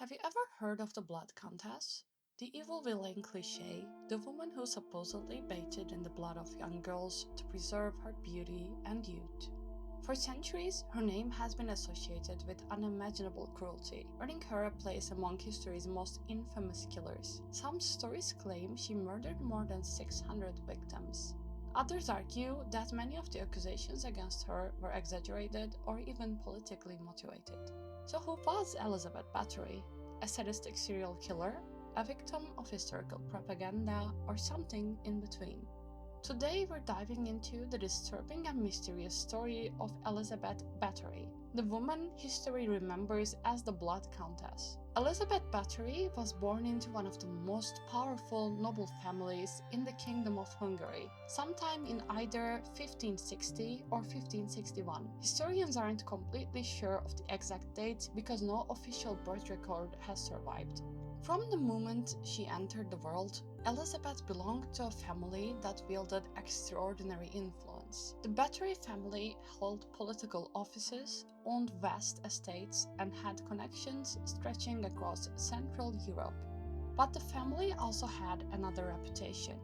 Have you ever heard of the Blood Countess? The evil villain cliché, the woman who supposedly bathed in the blood of young girls to preserve her beauty and youth. For centuries, her name has been associated with unimaginable cruelty, earning her a place among history's most infamous killers. Some stories claim she murdered more than 600 victims. Others argue that many of the accusations against her were exaggerated or even politically motivated. So, who was Elizabeth Báthory? A sadistic serial killer? A victim of historical propaganda? Or something in between? Today, we're diving into the disturbing and mysterious story of Elizabeth Báthory, the woman history remembers as the Blood Countess. Elizabeth Báthory was born into one of the most powerful noble families in the Kingdom of Hungary, sometime in either 1560 or 1561. Historians aren't completely sure of the exact date because no official birth record has survived. From the moment she entered the world, Elizabeth belonged to a family that wielded extraordinary influence. The Bathory family held political offices, owned vast estates, and had connections stretching across Central Europe. But the family also had another reputation.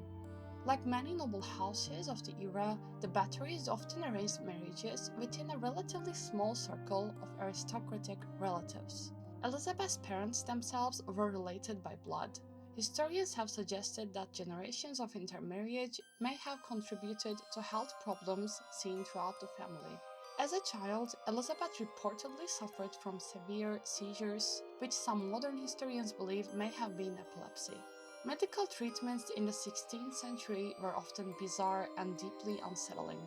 Like many noble houses of the era, the Bathories often arranged marriages within a relatively small circle of aristocratic relatives. Elizabeth's parents themselves were related by blood. Historians have suggested that generations of intermarriage may have contributed to health problems seen throughout the family. As a child, Elizabeth reportedly suffered from severe seizures, which some modern historians believe may have been epilepsy. Medical treatments in the 16th century were often bizarre and deeply unsettling.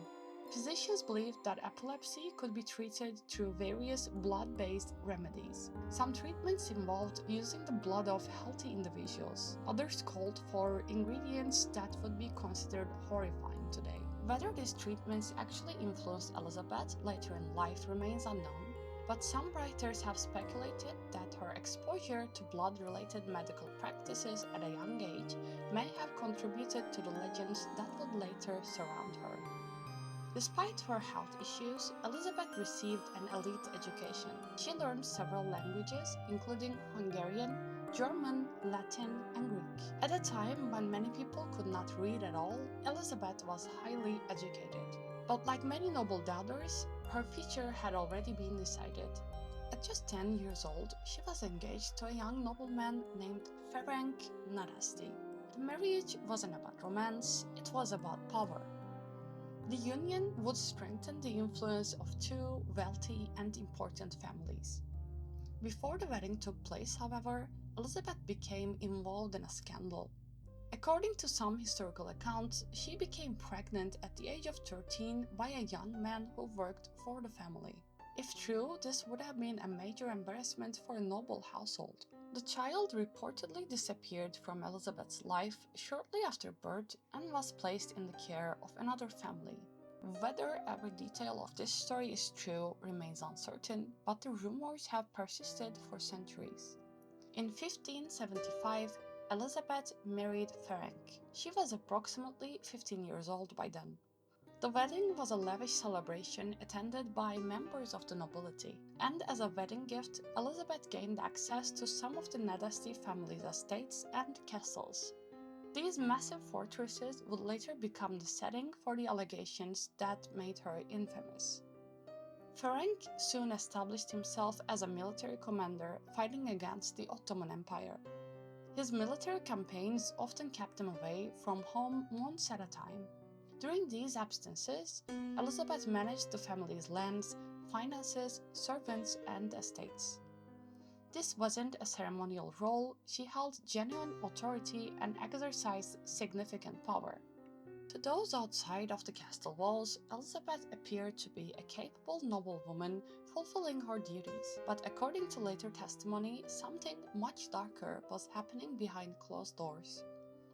Physicians believed that epilepsy could be treated through various blood-based remedies. Some treatments involved using the blood of healthy individuals. Others called for ingredients that would be considered horrifying today. Whether these treatments actually influenced Elizabeth later in life remains unknown, but some writers have speculated that her exposure to blood-related medical practices at a young age may have contributed to the legends that would later surround her. Despite her health issues, Elizabeth received an elite education. She learned several languages, including Hungarian, German, Latin, and Greek. At a time when many people could not read at all, Elizabeth was highly educated. But like many noble daughters, her future had already been decided. At just 10 years old, she was engaged to a young nobleman named Ferenc Nadasdy. The marriage wasn't about romance, it was about power. The union would strengthen the influence of two wealthy and important families. Before the wedding took place, however, Elizabeth became involved in a scandal. According to some historical accounts, she became pregnant at the age of 13 by a young man who worked for the family. If true, this would have been a major embarrassment for a noble household. The child reportedly disappeared from Elizabeth's life shortly after birth and was placed in the care of another family. Whether every detail of this story is true remains uncertain, but the rumors have persisted for centuries. In 1575, Elizabeth married Ferenc. She was approximately 15 years old by then. The wedding was a lavish celebration attended by members of the nobility, and as a wedding gift, Elizabeth gained access to some of the Nadasdy family's estates and castles. These massive fortresses would later become the setting for the allegations that made her infamous. Ferenc soon established himself as a military commander fighting against the Ottoman Empire. His military campaigns often kept him away from home months at a time. During these absences, Elizabeth managed the family's lands, finances, servants, and estates. This wasn't a ceremonial role, she held genuine authority and exercised significant power. To those outside of the castle walls, Elizabeth appeared to be a capable noblewoman fulfilling her duties. But according to later testimony, something much darker was happening behind closed doors.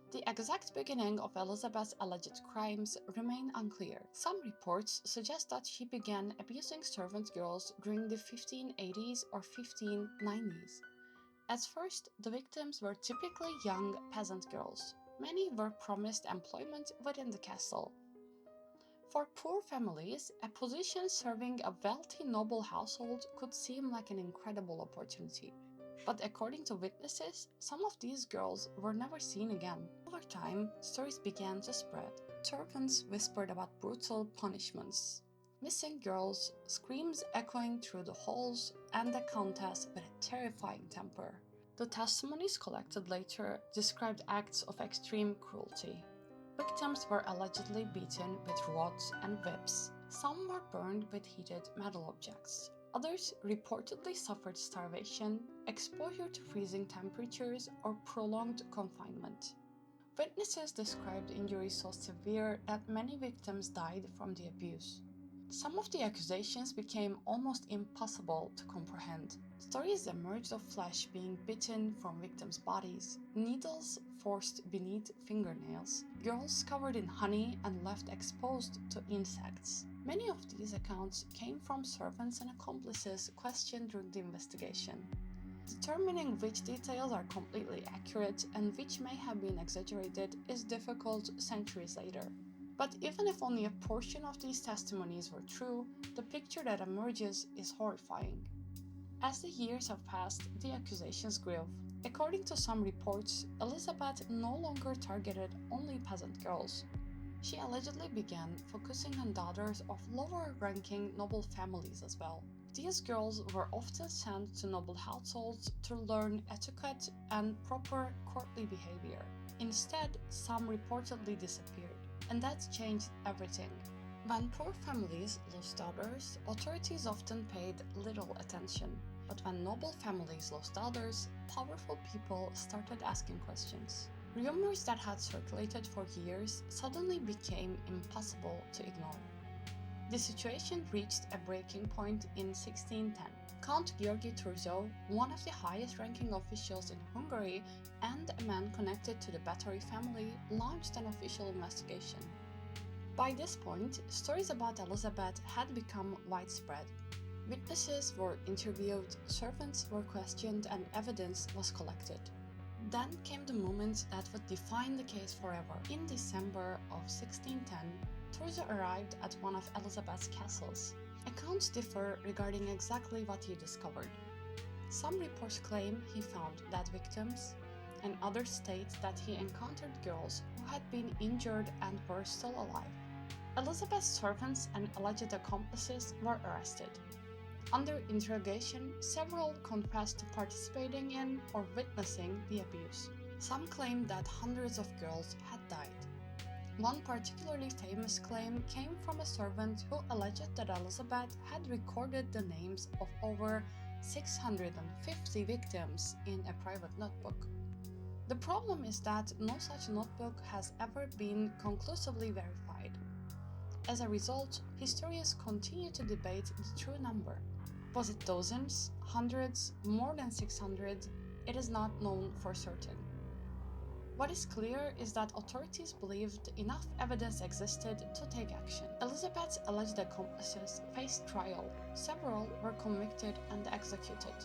The exact beginning of Elizabeth's alleged crimes remain unclear. Some reports suggest that she began abusing servant girls during the 1580s or 1590s. At first, the victims were typically young peasant girls. Many were promised employment within the castle. For poor families, a position serving a wealthy noble household could seem like an incredible opportunity. But according to witnesses, some of these girls were never seen again. Over time, stories began to spread. Servants whispered about brutal punishments, missing girls, screams echoing through the halls, and the Countess with a terrifying temper. The testimonies collected later described acts of extreme cruelty. Victims were allegedly beaten with rods and whips. Some were burned with heated metal objects. Others reportedly suffered starvation, exposure to freezing temperatures, or prolonged confinement. Witnesses described injuries so severe that many victims died from the abuse. Some of the accusations became almost impossible to comprehend. Stories emerged of flesh being bitten from victims' bodies, needles forced beneath fingernails, girls covered in honey and left exposed to insects. Many of these accounts came from servants and accomplices questioned during the investigation. Determining which details are completely accurate and which may have been exaggerated is difficult centuries later. But even if only a portion of these testimonies were true, the picture that emerges is horrifying. As the years have passed, the accusations grew. According to some reports, Elizabeth no longer targeted only peasant girls. She allegedly began focusing on daughters of lower-ranking noble families as well. These girls were often sent to noble households to learn etiquette and proper courtly behavior. Instead, some reportedly disappeared, and that changed everything. When poor families lost daughters, authorities often paid little attention. But when noble families lost daughters, powerful people started asking questions. Rumors that had circulated for years suddenly became impossible to ignore. The situation reached a breaking point in 1610. Count Georgi Turzo, one of the highest-ranking officials in Hungary and a man connected to the Bathory family, launched an official investigation. By this point, stories about Elizabeth had become widespread. Witnesses were interviewed, servants were questioned, and evidence was collected. Then came the moment that would define the case forever. In December of 1610, Turzo arrived at one of Elizabeth's castles. Accounts differ regarding exactly what he discovered. Some reports claim he found dead victims, and others state that he encountered girls who had been injured and were still alive. Elizabeth's servants and alleged accomplices were arrested. Under interrogation, several confessed to participating in or witnessing the abuse. Some claimed that hundreds of girls had died. One particularly famous claim came from a servant who alleged that Elizabeth had recorded the names of over 650 victims in a private notebook. The problem is that no such notebook has ever been conclusively verified. As a result, historians continue to debate the true number. Was it dozens, hundreds, more than 600? It is not known for certain. What is clear is that authorities believed enough evidence existed to take action. Elizabeth's alleged accomplices faced trial. Several were convicted and executed.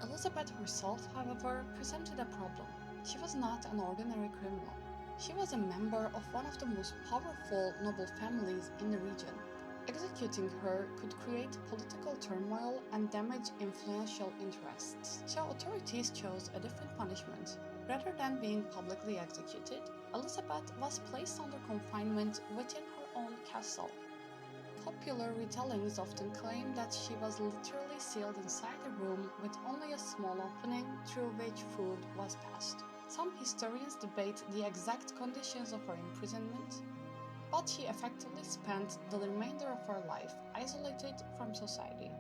Elizabeth herself, however, presented a problem. She was not an ordinary criminal. She was a member of one of the most powerful noble families in the region. Executing her could create political turmoil and damage influential interests, so authorities chose a different punishment. Rather than being publicly executed, Elizabeth was placed under confinement within her own castle. Popular retellings often claim that she was literally sealed inside a room with only a small opening through which food was passed. Some historians debate the exact conditions of her imprisonment, but she effectively spent the remainder of her life isolated from society.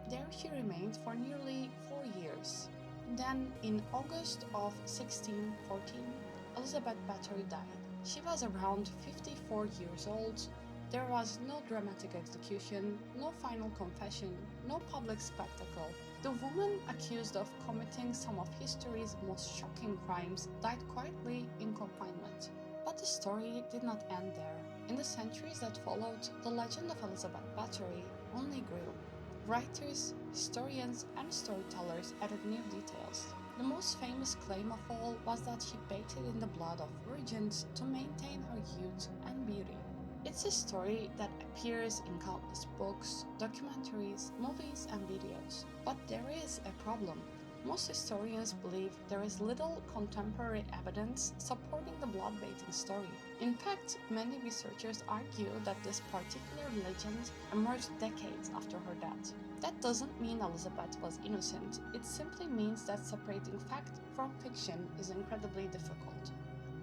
There she remained for nearly 4 years. Then, in August of 1614, Elizabeth Báthory died. She was around 54 years old. There was no dramatic execution, no final confession, no public spectacle. The woman accused of committing some of history's most shocking crimes died quietly in confinement. But the story did not end there. In the centuries that followed, the legend of Elizabeth Báthory only grew. Writers, historians, and storytellers added new details. The most famous claim of all was that she bathed in the blood of virgins to maintain her youth and beauty. It's a story that appears in countless books, documentaries, movies, and videos. But there is a problem. Most historians believe there is little contemporary evidence supporting the blood-baiting story. In fact, many researchers argue that this particular legend emerged decades after her death. That doesn't mean Elizabeth was innocent, it simply means that separating fact from fiction is incredibly difficult.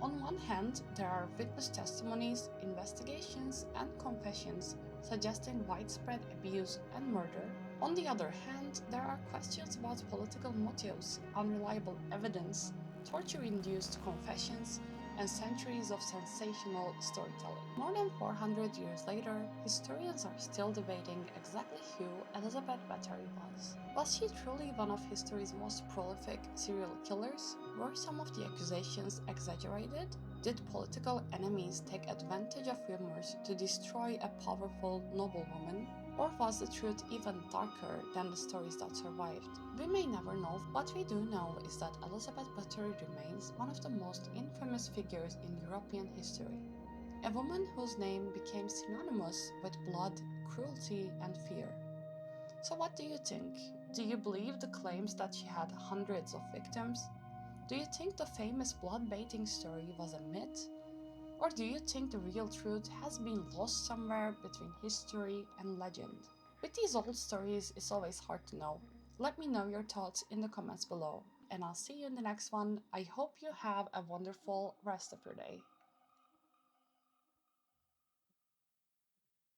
On one hand, there are witness testimonies, investigations, and confessions suggesting widespread abuse and murder. On the other hand, there are questions about political motives, unreliable evidence, torture-induced confessions, and centuries of sensational storytelling. More than 400 years later, historians are still debating exactly who Elizabeth Báthory was. Was she truly one of history's most prolific serial killers? Were some of the accusations exaggerated? Did political enemies take advantage of rumors to destroy a powerful noblewoman? Or was the truth even darker than the stories that survived? We may never know. What we do know is that Elizabeth Bathory remains one of the most infamous figures in European history. A woman whose name became synonymous with blood, cruelty, and fear. So what do you think? Do you believe the claims that she had hundreds of victims? Do you think the famous blood-baiting story was a myth? Or do you think the real truth has been lost somewhere between history and legend? With these old stories, it's always hard to know. Let me know your thoughts in the comments below, and I'll see you in the next one. I hope you have a wonderful rest of your day.